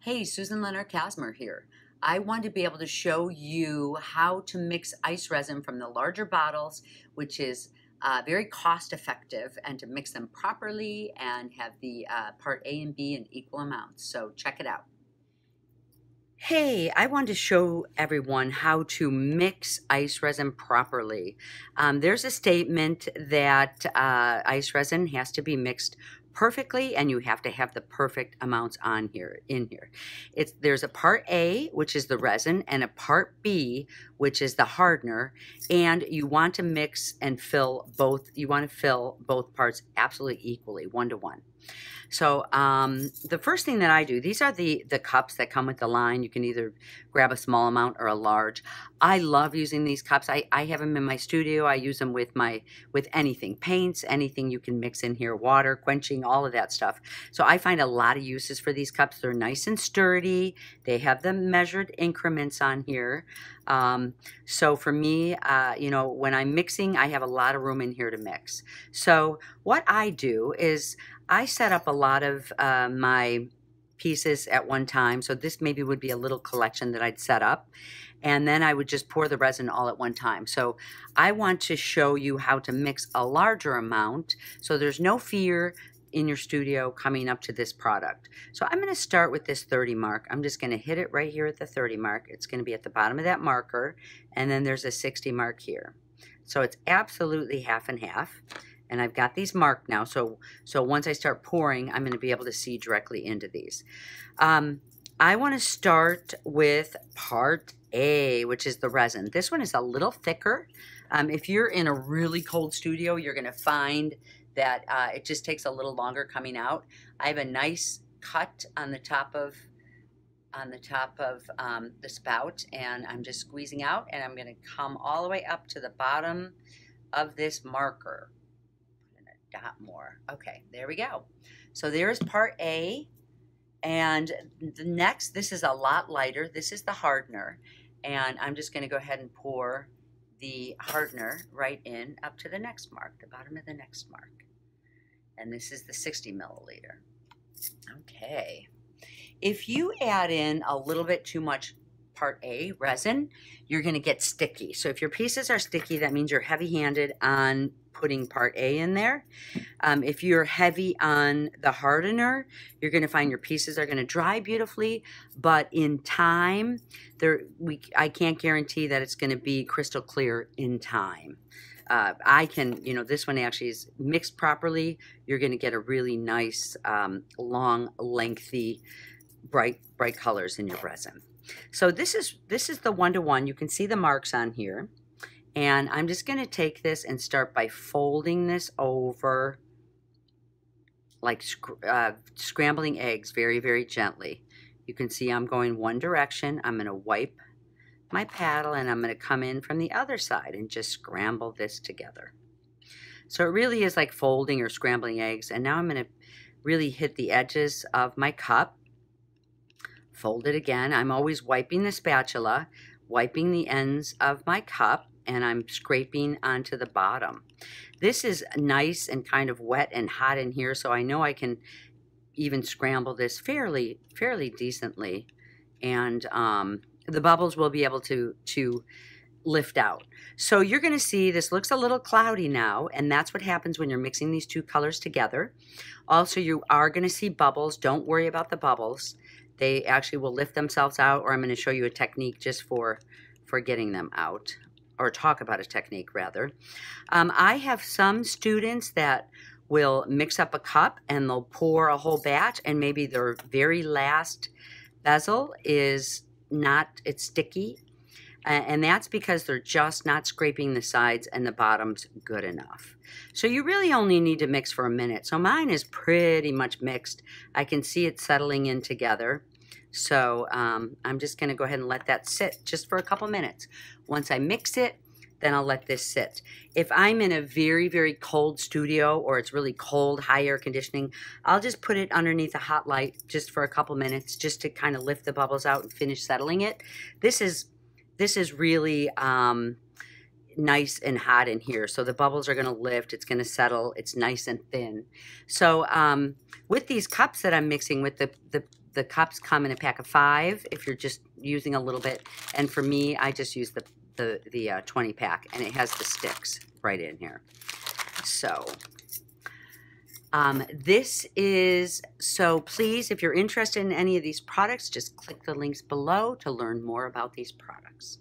Hey, Susan Lenart Kazmer here. I want to be able to show you how to mix ice resin from the larger bottles, which is very cost effective, and to mix them properly and have the part A and B in equal amounts. So check it out. Hey, I wanted to show everyone how to mix ice resin properly. There's a statement that ice resin has to be mixed perfectly, and you have to have the perfect amounts in here. There's a part A, which is the resin, and a part B, which is the hardener, and you want to mix and fill both. You want to fill both parts absolutely equally, 1-to-1. So the first thing that I do, these are the cups that come with the line. You can either grab a small amount or a large. I love using these cups. I have them in my studio. I use them with anything, paints, anything you can mix in here, water, quenching, all of that stuff. So I find a lot of uses for these cups. They're nice and sturdy. They have the measured increments on here. So for me, you know, when I'm mixing, I have a lot of room in here to mix. So what I do is I set up a lot of my pieces at one time. So this maybe would be a little collection that I'd set up. And then I would just pour the resin all at one time. So I want to show you how to mix a larger amount so there's no fear in your studio coming up to this product. So I'm going to start with this 30 mark. I'm just going to hit it right here at the 30 mark. It's going to be at the bottom of that marker. And then there's a 60 mark here. So it's absolutely half and half. And I've got these marked now, so once I start pouring, I'm going to be able to see directly into these. I want to start with part A, which is the resin. This one is a little thicker. If you're in a really cold studio, you're going to find that it just takes a little longer coming out. I have a nice cut on the top of the spout, and I'm just squeezing out, and I'm going to come all the way up to the bottom of this marker. Dot more. Okay, there we go. So there's part A, and the next, this is a lot lighter. This is the hardener, and I'm just going to go ahead and pour the hardener right in up to the next mark, the bottom of the next mark. And this is the 60 milliliter. Okay. If you add in a little bit too much part A resin, you're going to get sticky. So if your pieces are sticky, that means you're heavy-handed on putting part A in there. If you're heavy on the hardener, you're going to find your pieces are going to dry beautifully, but in time, I can't guarantee that it's going to be crystal clear in time. You know, this one actually is mixed properly. You're going to get a really nice, long, lengthy, bright colors in your resin. So this is the 1-to-1. You can see the marks on here. And I'm just going to take this and start by folding this over like scrambling eggs very, very gently. You can see I'm going one direction. I'm going to wipe my paddle, and I'm going to come in from the other side and just scramble this together. So it really is like folding or scrambling eggs. And now I'm going to really hit the edges of my cup. Fold it again. I'm always wiping the spatula, wiping the ends of my cup, and I'm scraping onto the bottom. This is nice and kind of wet and hot in here, so I know I can even scramble this fairly decently, and the bubbles will be able to lift out. So you're going to see this looks a little cloudy now, and that's what happens when you're mixing these two colors together. Also, you are going to see bubbles. Don't worry about the bubbles. They actually will lift themselves out, or I'm going to show you a technique just for getting them out, or talk about a technique rather. I have some students that will mix up a cup and they'll pour a whole batch, and maybe their very last bezel is it's sticky. And that's because they're just not scraping the sides and the bottoms good enough. So you really only need to mix for a minute. So mine is pretty much mixed. I can see it settling in together. So I'm just going to go ahead and let that sit just for a couple minutes. Once I mix it, then I'll let this sit. If I'm in a very, very cold studio, or it's really cold, high air conditioning, I'll just put it underneath a hot light just for a couple minutes, just to kind of lift the bubbles out and finish settling it. This is really nice and hot in here. So the bubbles are going to lift. It's going to settle. It's nice and thin. So with these cups that I'm mixing with, the cups come in a pack of 5 if you're just using a little bit. And for me, I just use the 20 pack, and it has the sticks right in here. So so please, if you're interested in any of these products, just click the links below to learn more about these products.